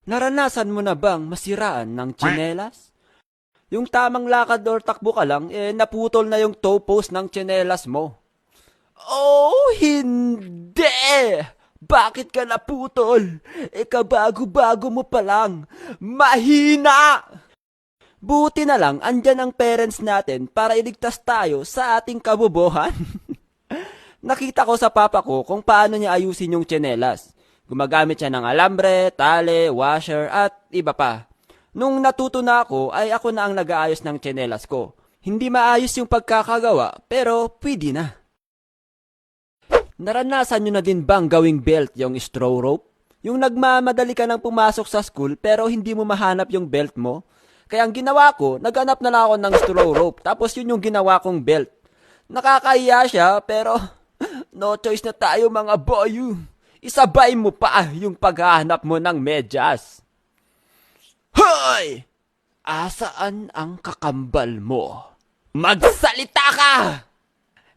Naranasan mo na bang masiraan ng tsinelas? Yung tamang lakad or takbo ka lang, naputol na yung toe post ng tsinelas mo. Oh, hindi! Bakit ka naputol? Kabago-bago mo pa lang. Mahina! Buti na lang, andyan ang parents natin para iligtas tayo sa ating kabobohan. Nakita ko sa papa ko kung paano niya ayusin yung tsinelas. Gumagamit siya ng alambre, tali, washer, at iba pa. Nung natuto na ako, ay ako na ang nag-aayos ng tsinelas ko. Hindi maayos yung pagkakagawa, pero pwede na. Naranasan nyo na din bang gawing belt yung straw rope? Yung nagmamadali ka nang pumasok sa school pero hindi mo mahanap yung belt mo? Kaya ang ginawa ko, naghanap na lang ako ng straw rope, tapos yun yung ginawa kong belt. Nakakahiya siya, pero no choice na tayo mga boy. Isabay mo pa yung paghahanap mo ng medyas. Hoy! Asaan ang kakambal mo? Magsalita ka!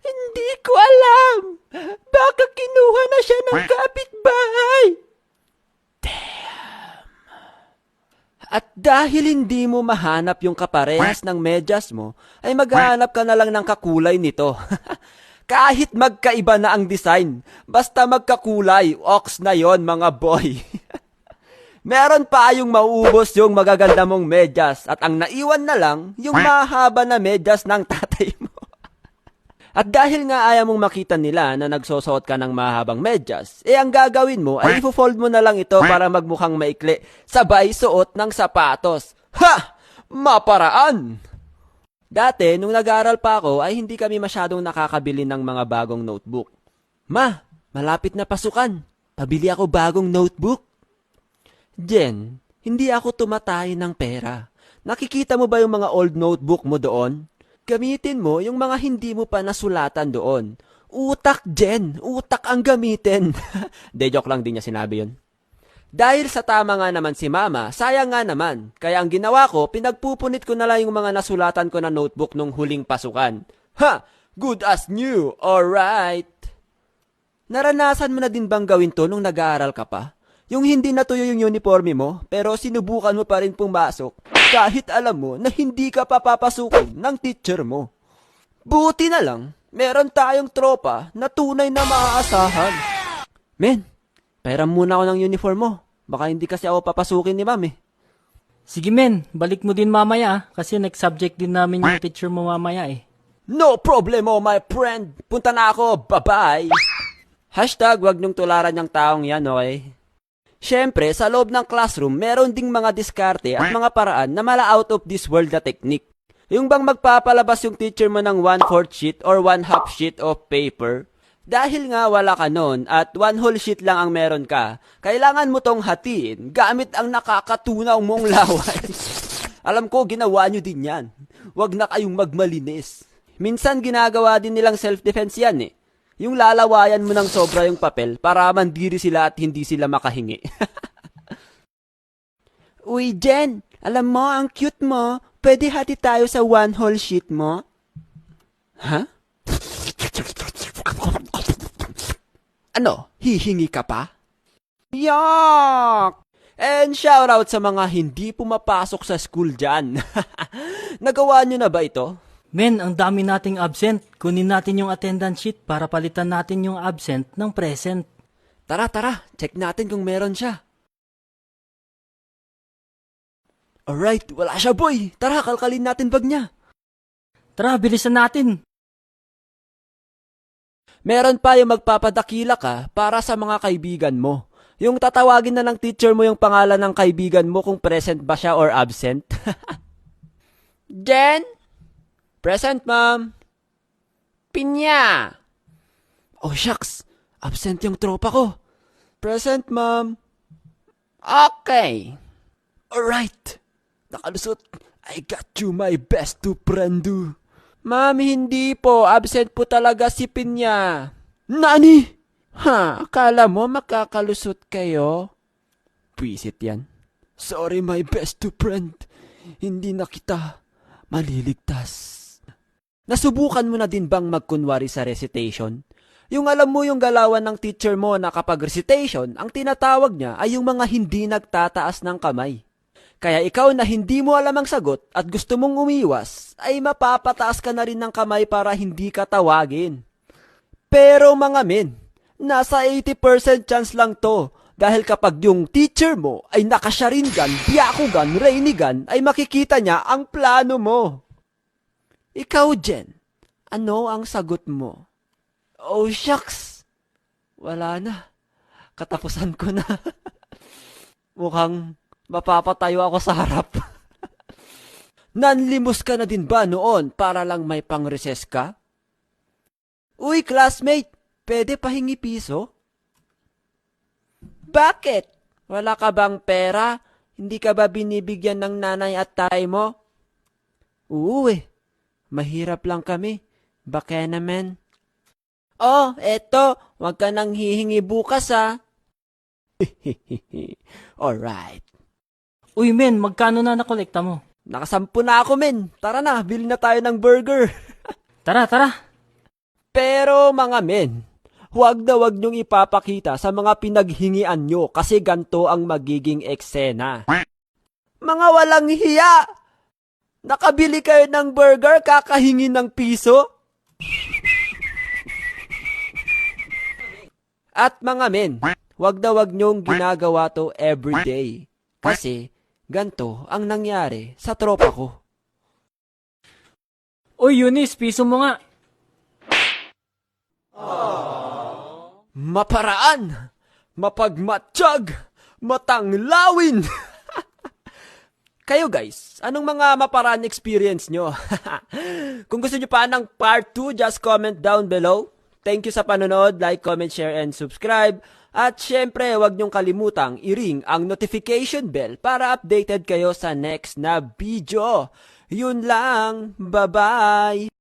Hindi ko alam. Baka kinuha na siya ng kapitbahay. At dahil hindi mo mahanap yung kaparehas ng medyas mo, ay maghahanap ka na lang ng kakulay nito. Kahit magkaiba na ang design, basta magkakulay, ox na yon mga boy. Meron pa yung mauubos yung magaganda mong medyas at ang naiwan na lang yung mahaba na medyas ng tatay mo. At dahil nga ayaw mong makita nila na nagsusuot ka ng mahabang medyas, ang gagawin mo ay i-fold mo na lang ito para magmukhang maikli, sabay suot ng sapatos. Ha! Maparaan! Dati, nung nag-aaral pa ako, ay hindi kami masyadong nakakabili ng mga bagong notebook. Ma, malapit na pasukan. Pabili ako bagong notebook. Jen, hindi ako tumatay ng pera. Nakikita mo ba yung mga old notebook mo doon? Gamitin mo yung mga hindi mo pa nasulatan doon. Utak, Jen. Utak ang gamitin. De, joke lang din niya sinabi yun. Dahil sa tama nga naman si mama, sayang nga naman. Kaya ang ginawa ko, pinagpupunit ko na lang yung mga nasulatan ko na notebook nung huling pasukan. Ha! Good as new. Alright. Naranasan mo na din bang gawin to nung nag-aaral ka pa? Yung hindi natuyo yung uniforme mo, pero sinubukan mo pa rin pumasok, kahit alam mo na hindi ka papapasukin ng teacher mo. Buti na lang, meron tayong tropa na tunay na maaasahan. Men, pairam muna ako ng uniform mo. Baka hindi kasi ako papasukin ni ma'am eh. Sige men, balik mo din mamaya kasi next subject din namin yung teacher mo mamaya eh. No problemo, my friend. Punta na ako. Bye-bye. Hashtag wag niyong tularan yung taong yan, okay? Siyempre, sa loob ng classroom, meron ding mga diskarte at mga paraan na mala out of this world na technique. Yung bang magpapalabas yung teacher mo ng 1/4 sheet or 1/2 sheet of paper, dahil nga wala ka nun at 1 whole sheet lang ang meron ka, kailangan mo tong hatiin gamit ang nakakatunaw mong laway. Alam ko, ginawa nyo din yan. Huwag na kayong magmalinis. Minsan ginagawa din nilang self-defense yan eh. Yung lalawayan mo ng sobra yung papel para mandiri sila at hindi sila makahingi. Uy, Jen, alam mo, ang cute mo. Pwede hati tayo sa 1 whole sheet mo? Ha? Ano, hihingi ka pa? Yuck! And shoutout sa mga hindi pumapasok sa school dyan. Nagawa nyo na ba ito? Men, ang dami nating absent. Kunin natin yung attendance sheet para palitan natin yung absent ng present. Tara, check natin kung meron siya. Alright, wala siya boy. Tara, kalkalin natin bag niya. Tara, bilisan natin. Meron pa yung magpapadakila ka para sa mga kaibigan mo. Yung tatawagin na ng teacher mo yung pangalan ng kaibigan mo kung present ba siya or absent. Jen? Present, ma'am. Pinya. Oh, shucks. Absent yung tropa ko. Present, ma'am. Okay. Alright. Nakalusot. I got you my best to friendu. Ma'am, hindi po. Absent po talaga si Pinya. Nani? Ha? Akala mo makakalusot kayo? Pwisit yan. Sorry, my best to friend. Hindi na kita maliligtas. Nasubukan mo na din bang magkunwari sa recitation? Yung alam mo yung galawan ng teacher mo na kapag recitation, ang tinatawag niya ay yung mga hindi nagtataas ng kamay. Kaya ikaw na hindi mo alam ang sagot at gusto mong umiwas, ay mapapataas ka na rin ng kamay para hindi ka tawagin. Pero mga men, nasa 80% chance lang to dahil kapag yung teacher mo ay naka-Sharingan, Byakugan, Rainigan, ay makikita niya ang plano mo. Ikaw, Jen, ano ang sagot mo? Oh, shucks. Wala na. Katapusan ko na. Mukhang mapapatayo ako sa harap. Nanlimos ka na din ba noon para lang may pang-recess ka? Uy, classmate, pwede pahingi piso? Bakit? Wala ka bang pera? Hindi ka ba binibigyan ng nanay at tatay mo? Oo mahirap lang kami. Baka naman. Oh, eto, wag ka nang hihingi bukas ah. Alright. Uy men, magkano na nakolekta mo? Nakasampu na ako men. Tara na, bili na tayo ng burger. Tara, tara. Pero mga men, huwag na huwag niyong ipapakita sa mga pinaghingian nyo kasi ganto ang magiging eksena. Mga walang hiya! Nakabili kayo ng burger, kakahingi ng piso? At mga men, wag na wag niyong ginagawa to everyday. Kasi ganto ang nangyari sa tropa ko. Uy Eunice, piso mo nga. Maparaan, mapagmatsyag, matanglawin. Kayo guys, anong mga maparaan experience nyo? Kung gusto nyo pa ng part 2, just comment down below. Thank you sa panonood, like, comment, share, and subscribe. At syempre, huwag niyong kalimutang i-ring ang notification bell para updated kayo sa next na video. Yun lang, bye-bye!